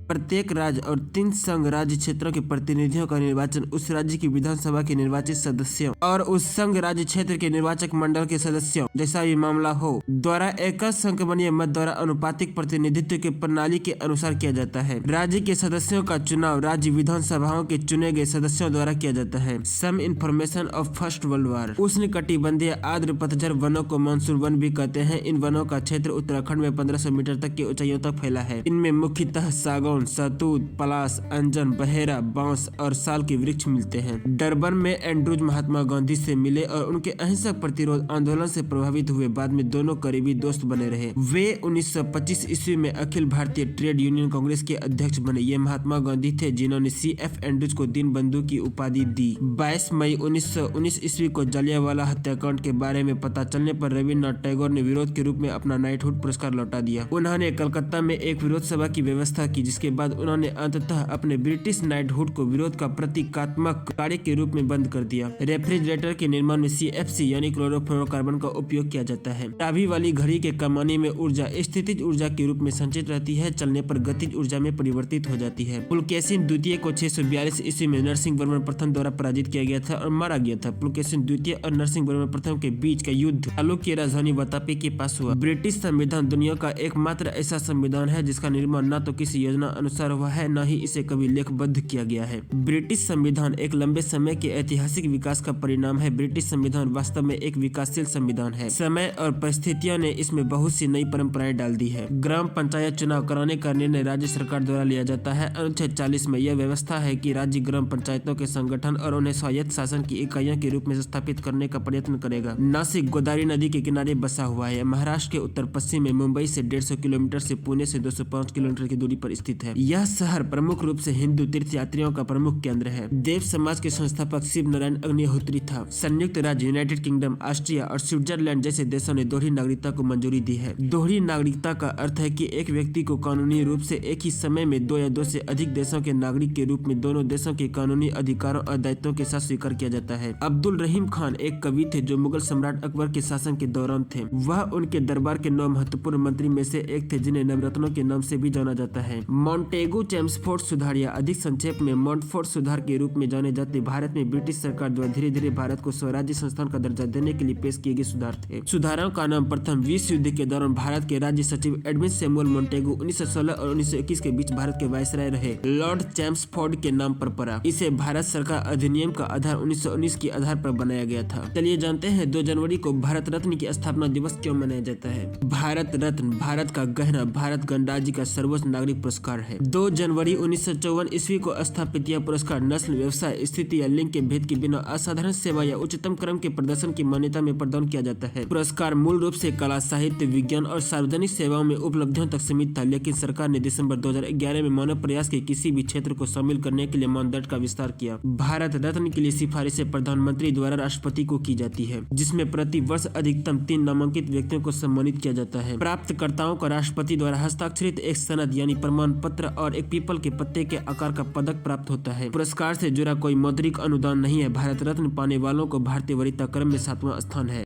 प्रत्येक राज्य और 3 संघ राज्य क्षेत्रों के प्रतिनिधियों का निर्वाचन उस राज्य की विधानसभा के निर्वाचित सदस्यों और उस संघ राज्य क्षेत्र के निर्वाचक मंडल के सदस्यों, जैसा भी मामला हो, द्वारा एकल संख्यबलीय मत द्वारा अनुपातिक प्रतिनिधित्व के प्रणाली के अनुसार किया जाता है। राज्य के सदस्यों का चुनाव राज्य विधानसभाओं के चुने गए सदस्यों द्वारा किया जाता है। Some information of first world war. उष्ण कटिबंधीय आर्द्र पतझड़ वनों को मानसून वन भी कहते हैं। इन वनों का क्षेत्र उत्तराखंड में 1500 मीटर तक की ऊंचाइयों तक फैला है। इनमें मुख्यतः सागौन, शहतूत, पलाश, अंजन, बहेरा, बांस और साल के वृक्ष मिलते हैं। डरबन में एंड्रूज महात्मा गांधी से मिले और उनके अहिंसक प्रतिरोध आंदोलन से प्रभावित हुए। बाद में दोनों करीबी दोस्त बने रहे। वे 1925 ईस्वी में अखिल भारतीय ट्रेड यूनियन कांग्रेस के अध्यक्ष बने। ये महात्मा गांधी थे जिन्होंने CF एंड्रूज को दीनबंधु की उपाधि दी। 22 मई 1919 ईस्वी को जलियांवाला हत्याकांड के बारे में पता चलने पर रविन्द्रनाथ टैगोर ने विरोध के रूप में अपना नाइटहुड पुरस्कार लौटा दिया। उन्होंने कलकत्ता में एक विरोध सभा की व्यवस्था की, जिसके बाद उन्होंने अंततः अपने ब्रिटिश नाइटहुड को विरोध का प्रतीकात्मक कार्य के रूप में बंद कर दिया। रेफ्रिजरेटर के निर्माण में CFC यानी क्लोरोफ्लोरोकार्बन का उपयोग किया जाता है। चाबी वाली घड़ी के कमानी में ऊर्जा स्थितिज ऊर्जा के रूप में संचित रहती है, चलने पर गतिज ऊर्जा में परिवर्तित हो जाती है। पुलकेशिन द्वितीय को 642 ईस्वी में नरसिंहवर्मन प्रथम द्वारा पराजित किया गया था और मारा गया था। पुलकेशिन द्वितीय और नरसिंहवर्मन प्रथम के बीच का युद्ध चालुक्य की राजधानी वातापी के पास हुआ। ब्रिटिश संविधान दुनिया का एकमात्र ऐसा संविधान है जिसका निर्माण न तो किसी योजना अनुसार हुआ है, न ही इसे कभी लेखबद्ध किया गया है। ब्रिटिश संविधान एक लंबे समय के ऐतिहासिक विकास का परिणाम है। ब्रिटिश संविधान वास्तव में एक विकासशील संविधान है। समय और परिस्थितियों ने इसमें बहुत सी नई परंपराएं डाल दी है। ग्राम पंचायत चुनाव कराने का निर्णय राज्य सरकार द्वारा लिया जाता है। अनुच्छेद 40 में यह व्यवस्था है कि राज्य ग्राम पंचायतों के संगठन और उन्हें स्वायत्त शासन की इकाइयों के रूप में स्थापित करने का प्रयत्न करेगा। नासिक गोदावरी नदी के किनारे बसा हुआ है। महाराष्ट्र के उत्तर पश्चिम में मुंबई से 150 किलोमीटर से पुणे से 205 किलोमीटर की दूरी पर स्थित है। यह शहर प्रमुख रूप से हिंदू तीर्थ यात्रियों का प्रमुख केंद्र है। देव समाज के संस्थापक शिव नारायण अग्निहोत्री था। संयुक्त राज्य, यूनाइटेड किंगडम, ऑस्ट्रिया और स्विट्जरलैंड जैसे देशों ने दोहरी नागरिकता को मंजूरी दी है। दोहरी नागरिकता का अर्थ है कि एक व्यक्ति को कानूनी रूप से एक ही समय में 2 या 2 से अधिक देशों के नागरिक के रूप में दोनों देशों के कानूनी अधिकारों और दायित्वों के साथ स्वीकार किया जाता है। अब्दुल रहीम खान एक कवि थे जो मुगल सम्राट अकबर के शासन के दौरान थे। वह उनके दरबार के 9 महत्वपूर्ण मंत्री में से एक थे, जिन्हें नवरत्नों के नाम से भी जाना जाता है। मॉन्टेगू चेम्सफोर्ड सुधार या अधिक संक्षेप में मॉन्टफोर्ड सुधार के रूप में जाने जाते भारत में ब्रिटिश सरकार द्वारा धीरे धीरे भारत को स्वराज्य संस्थान का दर्जा देने के लिए पेश किए गए सुधार थे। सुधारों का नाम प्रथम विश्व युद्ध के दौरान भारत के राज्य सचिव एडमिन सैमुअल मॉन्टेगू 1916 और 1921 के बीच भारत के वायसराय रहे लॉर्ड चेम्सफोर्ड के नाम पर पड़ा। इसे भारत सरकार अधिनियम का आधार 1919 के आधार पर बनाया गया था। चलिए जानते हैं 2 जनवरी को भारत रत्न की स्थापना दिवस क्यों मनाया जाता है। भारत रत्न भारत का गहना भारत गणराज्य का सर्वोच्च नागरिक पुरस्कार है। 2 जनवरी 1954 ईस्वी को स्थापित यह पुरस्कार नस्ल, व्यवसाय, स्थिति या लिंग के भेद के बिना असाधारण सेवा या उच्चतम क्रम के प्रदर्शन की मान्यता में प्रदान किया जाता है। पुरस्कार मूल रूप से कला, साहित्य, विज्ञान और सार्वजनिक सेवाओं में उपलब्धियों तक सीमित था, लेकिन सरकार ने दिसंबर 2011 में मानव प्रयास के किसी भी क्षेत्र को शामिल करने के लिए मानदंड का विस्तार किया। भारत रत्न के लिए सिफारिशें प्रधानमंत्री द्वारा राष्ट्रपति को की जाती है, जिसमें प्रति वर्ष अधिकतम 3 नामांकित व्यक्तियों को सम्मानित किया जाता है। प्राप्तकर्ताओं को राष्ट्रपति द्वारा हस्ताक्षरित एक सनद यानी प्रमाण पत्र और एक पीपल के पत्ते के आकार का पदक प्राप्त होता है। पुरस्कार से जुड़ा कोई मौद्रिक अनुदान नहीं है। भारत रत्न पाने वालों को भारतीय वरीयता क्रम में 7वां स्थान है।